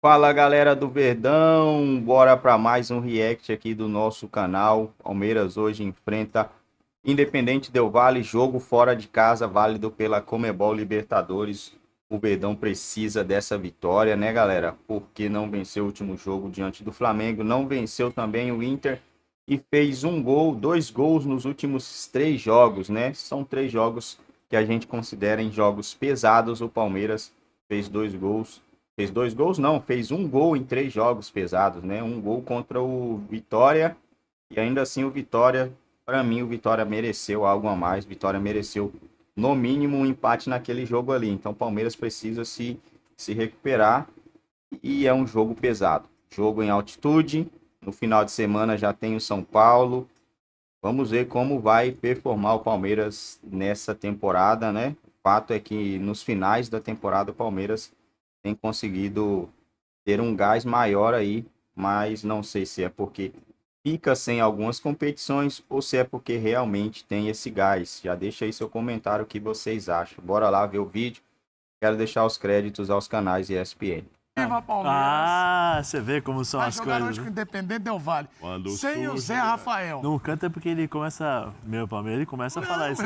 Fala galera do Verdão, bora para mais um react aqui do nosso canal. Palmeiras hoje enfrenta Independente Del Valle, jogo fora de casa, válido pela Conmebol Libertadores. O Verdão precisa dessa vitória, né, galera? Porque não venceu o último jogo diante do Flamengo, não venceu também o Inter e fez um gol, dois gols nos últimos três jogos, né? São três jogos que a gente considera em jogos pesados. O Palmeiras fez dois gols. Fez dois gols, não, fez um gol em três jogos pesados, né? Um gol contra o Vitória e ainda assim o Vitória, para mim, o Vitória mereceu algo a mais. O Vitória mereceu no mínimo um empate naquele jogo ali. Então o Palmeiras precisa se recuperar e é um jogo pesado. Jogo em altitude. No final de semana já tem o São Paulo. Vamos ver como vai performar o Palmeiras nessa temporada, né? O fato é que nos finais da temporada o Palmeiras tem conseguido ter um gás maior aí, mas não sei se é porque fica sem algumas competições ou se é porque realmente tem esse gás. Já deixa aí seu comentário o que vocês acham. Bora lá ver o vídeo. Quero deixar os créditos aos canais ESPN. Viva Palmeiras! Você vê como são Vai as jogar coisas. hoje com o Né? Independente Del Valle. Quando Sem o surge, Zé Rafael. Não canta é porque ele começa. Meu Palmeiras, ele começa a falar isso.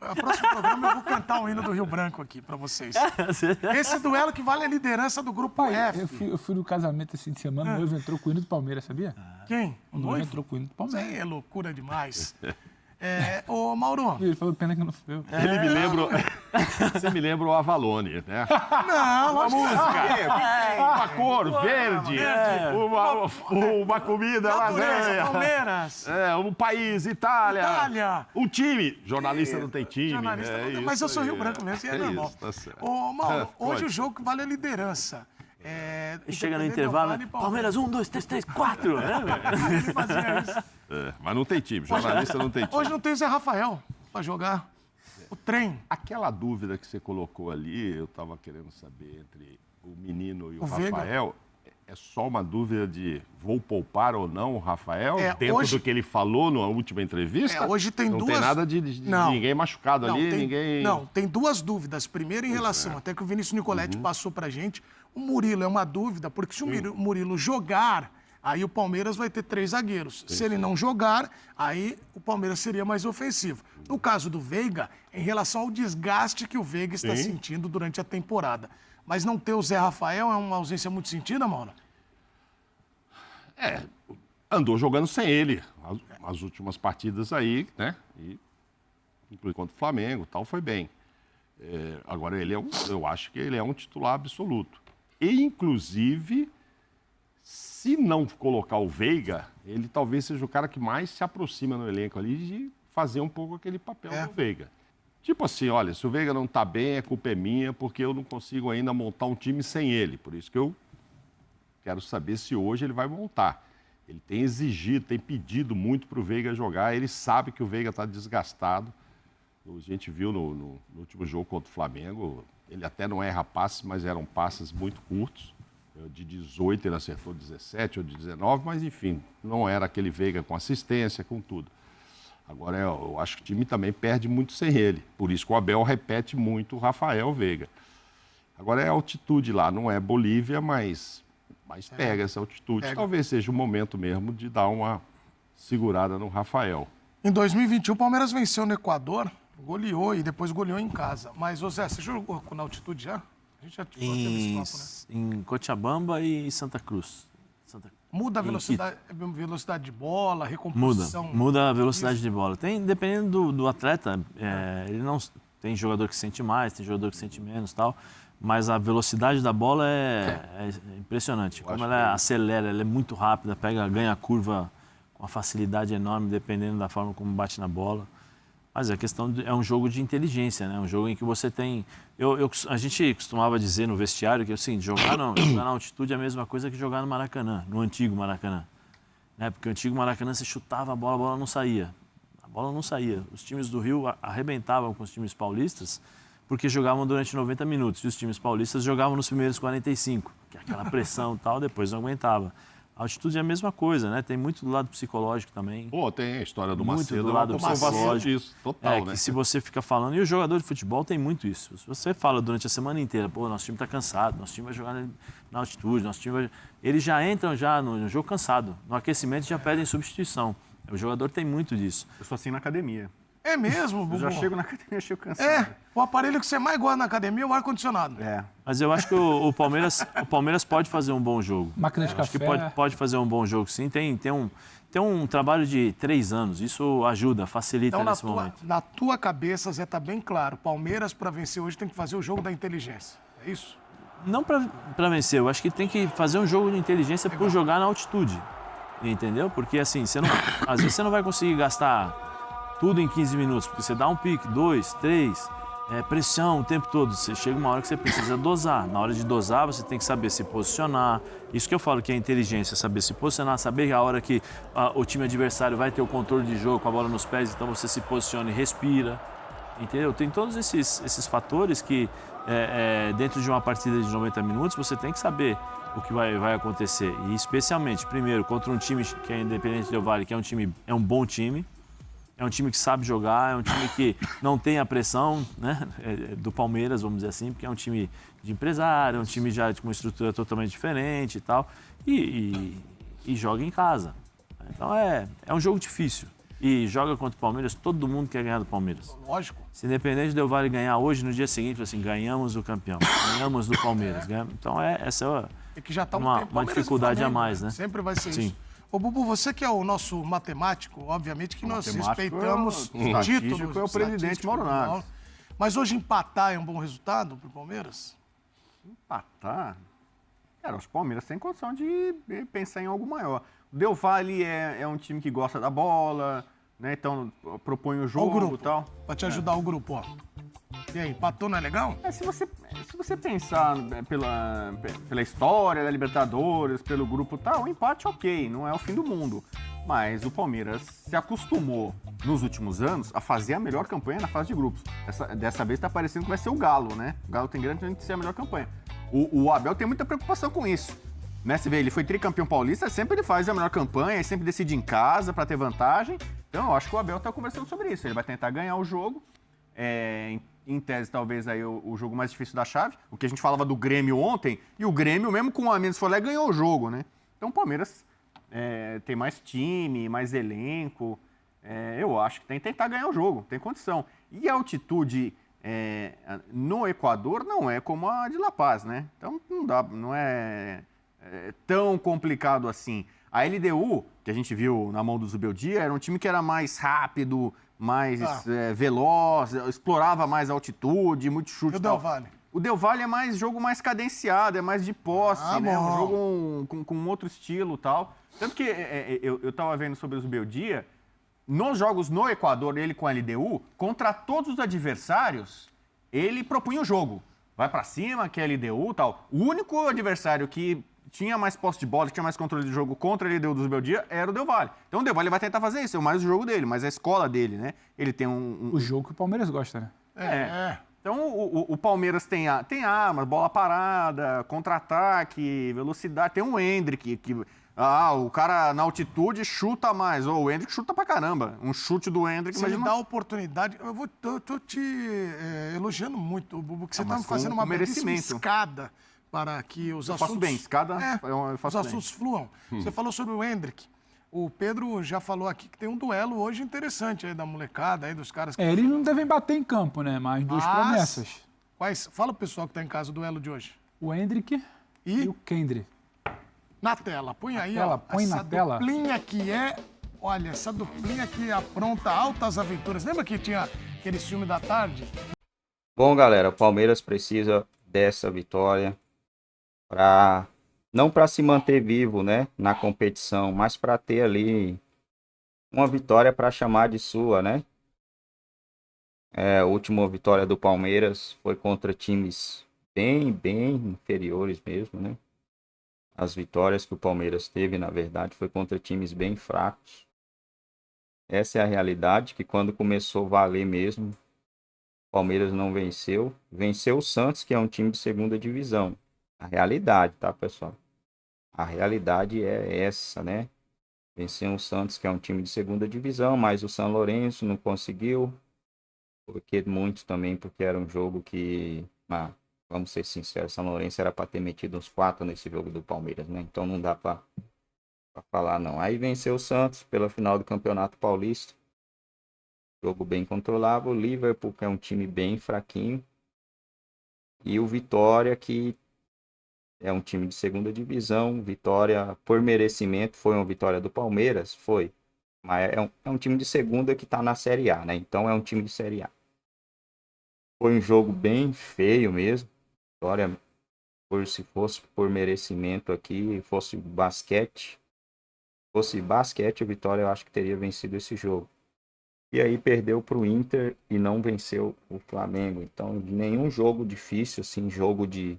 O próximo programa eu vou cantar o hino do Rio Branco aqui pra vocês. Esse duelo que vale a liderança do grupo F. Eu fui no casamento esse fim de semana, o noivo entrou com o hino do Palmeiras, sabia? Quem? O noivo entrou com o hino do Isso Palmeiras. aí é loucura demais. Ô, Mauro. Ele falou, pena que não fui eu. Ele me lembra. Você me lembra o Avalone, né? Não, Uma música, uma cor verde, uma comida Natureza, lasanha. Palmeiras. Um país, Itália. Itália. Um time. Jornalista não tem time. Jornalista né? não tem, Isso mas eu sou aí, Rio Branco mesmo, e é normal. isso, tá certo. Ô, Mauro, hoje Pode. o jogo que vale a liderança. Chega no Independente Del intervalo, Valle e Palmeiras 1, 2, 3, 3, 4. Ele fazia isso. Mas não tem time. Jornalista não tem time. Hoje não tem o Zé Rafael pra jogar. O trem. Aquela dúvida que você colocou ali, eu estava querendo saber entre o menino e o Veiga. Rafael. É só uma dúvida de vou poupar ou não o Rafael? Dentro hoje- do que ele falou na última entrevista? Hoje tem não duas... tem nada de Não. ninguém machucado ali, ninguém... Não, tem duas dúvidas. Primeiro, em relação, até que o Vinícius Nicoletti passou pra gente, o Murilo é uma dúvida, porque se o Murilo jogar, aí o Palmeiras vai ter três zagueiros. Se ele não jogar, aí o Palmeiras seria mais ofensivo. No caso do Veiga, em relação ao desgaste que o Veiga está sentindo durante a temporada. Mas não ter o Zé Rafael é uma ausência muito sentida, Mauro? Andou jogando sem ele as últimas partidas aí, né? E, inclusive contra o Flamengo, tal, foi bem. Agora, eu acho que ele é um titular absoluto. E, inclusive, se não colocar o Veiga, ele talvez seja o cara que mais se aproxima no elenco ali de fazer um pouco aquele papel do Veiga. Tipo assim, olha, se o Veiga não tá bem, a culpa é minha, porque eu não consigo ainda montar um time sem ele. Por isso que eu quero saber se hoje ele vai montar. Ele tem exigido, tem pedido muito para o Veiga jogar. Ele sabe que o Veiga está desgastado. A gente viu no último jogo contra o Flamengo, ele até não erra passes, mas eram passes muito curtos. De 18 ele acertou 17 ou de 19, mas enfim, não era aquele Veiga com assistência, com tudo. Agora, eu acho que o time também perde muito sem ele. Por isso que o Abel repete muito o Rafael Veiga. Agora é a altitude lá, não é Bolívia, mas pega essa altitude. Pega. Talvez seja o momento mesmo de dar uma segurada no Rafael. Em 2021, o Palmeiras venceu no Equador, goleou e depois goleou em casa. Mas, ô Zé, você jogou na altitude já? A gente já teve esse papo, né? Em Cochabamba e Santa Cruz. Muda a velocidade de bola, recomposição. Muda a velocidade de bola. Dependendo do atleta, ele não tem jogador que sente mais, tem jogador que sente menos, tal. Mas a velocidade da bola é impressionante. Como ela acelera, ela é muito rápida, ganha a curva com uma facilidade enorme, dependendo da forma como bate na bola. Mas a questão é um jogo de inteligência, né? Um jogo em que você tem... A gente costumava dizer no vestiário que é o seguinte, jogar na altitude é a mesma coisa que jogar no Maracanã, no antigo Maracanã. Né? Porque o antigo Maracanã você chutava a bola não saía. A bola não saía. Os times do Rio arrebentavam com os times paulistas porque jogavam durante 90 minutos. E os times paulistas jogavam nos primeiros 45, que é aquela pressão e tal, depois não aguentava. A altitude é a mesma coisa, né? Tem muito do lado psicológico também. Pô, tem a história do Muito Macedo, do é uma lado comprovação psicológico. disso, total, né? Que se você fica falando, e o jogador de futebol tem muito isso. Se você fala durante a semana inteira, pô, nosso time está cansado, nosso time vai jogar na altitude, nosso time vai... Eles já entram já no jogo cansado. No aquecimento já pedem substituição. O jogador tem muito disso. Eu sou assim na academia. É mesmo, Bubu? Eu já chego na academia, chego cansado. É, o aparelho que você mais gosta na academia é o ar-condicionado. É. Mas eu acho que o Palmeiras pode fazer um bom jogo. Máquina de Acho que café. pode fazer um bom jogo, sim. Tem um trabalho de 3 anos. Isso ajuda, facilita Então, nesse momento. na tua cabeça, Zé, tá bem claro. Palmeiras, para vencer hoje, tem que fazer o jogo da inteligência. É isso? Não para vencer, eu acho que tem que fazer um jogo de inteligência por jogar na altitude. Entendeu? Porque assim, às vezes você não vai conseguir gastar tudo em 15 minutos, porque você dá um pique, 2, 3, pressão o tempo todo. Você chega uma hora que você precisa dosar. Na hora de dosar, você tem que saber se posicionar. Isso que eu falo que é inteligência, saber se posicionar, saber a hora que o time adversário vai ter o controle de jogo com a bola nos pés, então você se posiciona e respira. Entendeu? Tem todos esses fatores que, dentro de uma partida de 90 minutos, você tem que saber o que vai acontecer. E especialmente, primeiro, contra um time que é Independente Del Valle, que é um bom time. É um time que sabe jogar, é um time que não tem a pressão, né, do Palmeiras, vamos dizer assim, porque é um time de empresário, é um time já com uma estrutura totalmente diferente e tal, e joga em casa. Então é um jogo difícil. E joga contra o Palmeiras, todo mundo quer ganhar do Palmeiras. Lógico. Se Independente Del Valle ganhar hoje, no dia seguinte, assim, ganhamos o campeão, ganhamos do Palmeiras. Então essa É que já tá uma Palmeiras e dificuldade a Flamengo, mais, né? Sempre vai ser Sim. isso. Ô, Bubu, você que é o nosso matemático, obviamente que nós matemático respeitamos é o títulos. estatístico é o presidente estatístico Mauro do Naves. Paulo. Mas hoje empatar é um bom resultado pro Palmeiras? Empatar? Cara, os Palmeiras têm condição de pensar em algo maior. O Del Valle é um time que gosta da bola, né? Então propõe o Ó o jogo grupo, e tal. pra te ajudar o grupo, ó. E aí, empatou não é legal? Se você pensar pela história da Libertadores, pelo grupo e tal, o empate ok, não é o fim do mundo. Mas o Palmeiras se acostumou nos últimos anos a fazer a melhor campanha na fase de grupos. Dessa vez está parecendo que vai ser o Galo, né? O Galo tem grande chance de ser a melhor campanha. O Abel tem muita preocupação com isso. Né? Você vê, ele foi tricampeão paulista, sempre ele faz a melhor campanha, sempre decide em casa para ter vantagem. Então eu acho que o Abel está conversando sobre isso. Ele vai tentar ganhar o jogo. Em tese, talvez aí o jogo mais difícil da chave. O que a gente falava do Grêmio ontem, e o Grêmio, mesmo com um a menos, foi lá e ganhou o jogo, né? Então o Palmeiras tem mais time, mais elenco. Eu acho que tem que tentar ganhar o jogo, tem condição. E a altitude no Equador não é como a de La Paz, né? Então não é tão complicado assim. A LDU, que a gente viu na mão do Zubeldia, era um time que era mais rápido, mais veloz, explorava mais a altitude, muito chute. E o Del Valle? O Del Valle é jogo mais cadenciado, é mais de posse, né? Bom. Um jogo com outro estilo e tal. Tanto que eu tava vendo sobre o Zubeldia, nos jogos no Equador, ele com a LDU, contra todos os adversários, ele propunha o jogo. Vai pra cima, que é LDU e tal. O único adversário que tinha mais posse de bola, que tinha mais controle de jogo contra a LDU do Zubeldia, era o Del Valle. Então o Del Valle vai tentar fazer isso, é mais o jogo dele, mas a escola dele, né? Ele tem O jogo que o Palmeiras gosta, né? Então o Palmeiras tem armas, bola parada, contra-ataque, velocidade. Tem um Endrick que... o cara na altitude chuta mais. O Endrick chuta pra caramba. Um chute do Endrick... Se ele dá a oportunidade... Eu tô te elogiando muito, Bubu, que você tá mas fazendo com uma belíssima merecimento. escada para que os assuntos... faço bem, escada eu os faço bem. assuntos fluam. Você falou sobre o Endrick. O Pedro já falou aqui que tem um duelo hoje interessante aí da molecada, aí dos caras que... Eles não devem bater em campo, né? Mas duas promessas. Fala pro pessoal que tá em casa o duelo de hoje. O Hendrick e o Kendry. Na tela, põe aí, tela, ó. põe na tela. Olha, essa duplinha que apronta altas aventuras. Lembra que tinha aquele filme da tarde? Bom, galera, o Palmeiras precisa dessa vitória não para se manter vivo, né, na competição, mas para ter ali uma vitória para chamar de sua, né? A última vitória do Palmeiras foi contra times bem inferiores mesmo, né? As vitórias que o Palmeiras teve, na verdade, foi contra times bem fracos. Essa é a realidade, que quando começou a valer mesmo, o Palmeiras não venceu. Venceu o Santos, que é um time de segunda divisão. A realidade, tá, pessoal? A realidade é essa, né? Venceu o Santos, que é um time de segunda divisão, mas o São Lourenço não conseguiu. Porque muito também, porque era um jogo que, vamos ser sinceros, São Lourenço era para ter metido uns 4 nesse jogo do Palmeiras, né? Então não dá para falar não. Aí venceu o Santos pela final do Campeonato Paulista. Jogo bem controlável. O Liverpool, que é um time bem fraquinho. E o Vitória, que é um time de segunda divisão. Vitória, por merecimento, foi uma vitória do Palmeiras? Foi. Mas é um time de segunda que tá na Série A, né? Então é um time de Série A. Foi um jogo bem feio mesmo. Vitória, se fosse por merecimento aqui, fosse basquete, o Vitória eu acho que teria vencido esse jogo. E aí perdeu para o Inter e não venceu o Flamengo. Então, nenhum jogo difícil, assim, jogo de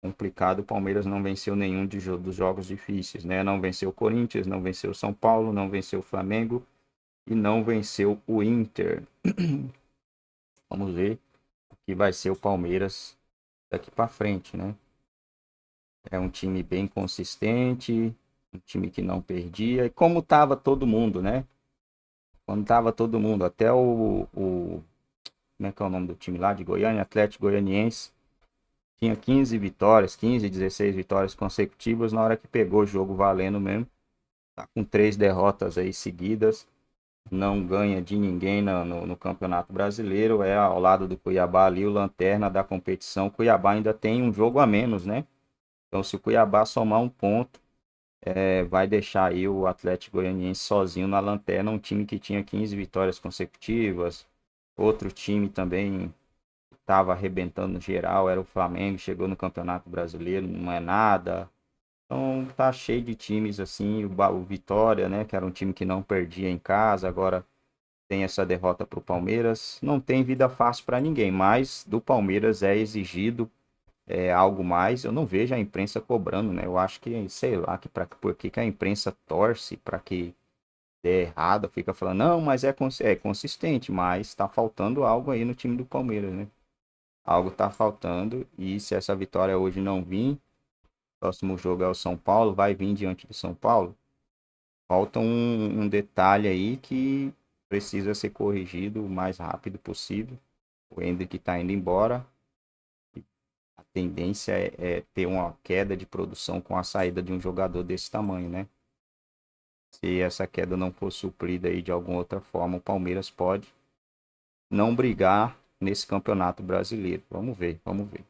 complicado, o Palmeiras não venceu nenhum dos jogos difíceis, né? Não venceu o Corinthians, não venceu o São Paulo, não venceu o Flamengo e não venceu o Inter. Vamos ver o que vai ser o Palmeiras daqui para frente, né? É um time bem consistente, um time que não perdia. E como tava todo mundo, né? Quando tava todo mundo, até como é que é o nome do time lá de Goiânia? Atlético Goianiense. Tinha 15 vitórias, 15, 16 vitórias consecutivas. Na hora que pegou o jogo valendo mesmo. Tá com 3 derrotas aí seguidas. Não ganha de ninguém no Campeonato Brasileiro. É ao lado do Cuiabá ali, o lanterna da competição. O Cuiabá ainda tem um jogo a menos, né? Então, se o Cuiabá somar um ponto, vai deixar aí o Atlético Goianiense sozinho na lanterna. Um time que tinha 15 vitórias consecutivas. Outro time também estava arrebentando no geral, era o Flamengo. Chegou no Campeonato Brasileiro, não é nada. Então, tá cheio de times assim. O Vitória, né, que era um time que não perdia em casa, agora tem essa derrota para o Palmeiras. Não tem vida fácil para ninguém, mas do Palmeiras é exigido algo mais. Eu não vejo a imprensa cobrando, né? Eu acho que, sei lá, por que a imprensa torce para que dê errado, fica falando, não, mas é consistente, mas tá faltando algo aí no time do Palmeiras, né? Algo tá faltando, e se essa vitória hoje não vir, próximo jogo é o São Paulo, vai vir diante de São Paulo. Falta um detalhe aí que precisa ser corrigido o mais rápido possível. O Endrick tá indo embora. A tendência é ter uma queda de produção com a saída de um jogador desse tamanho, né? Se essa queda não for suprida aí de alguma outra forma, o Palmeiras pode não brigar nesse Campeonato Brasileiro. Vamos ver, vamos ver.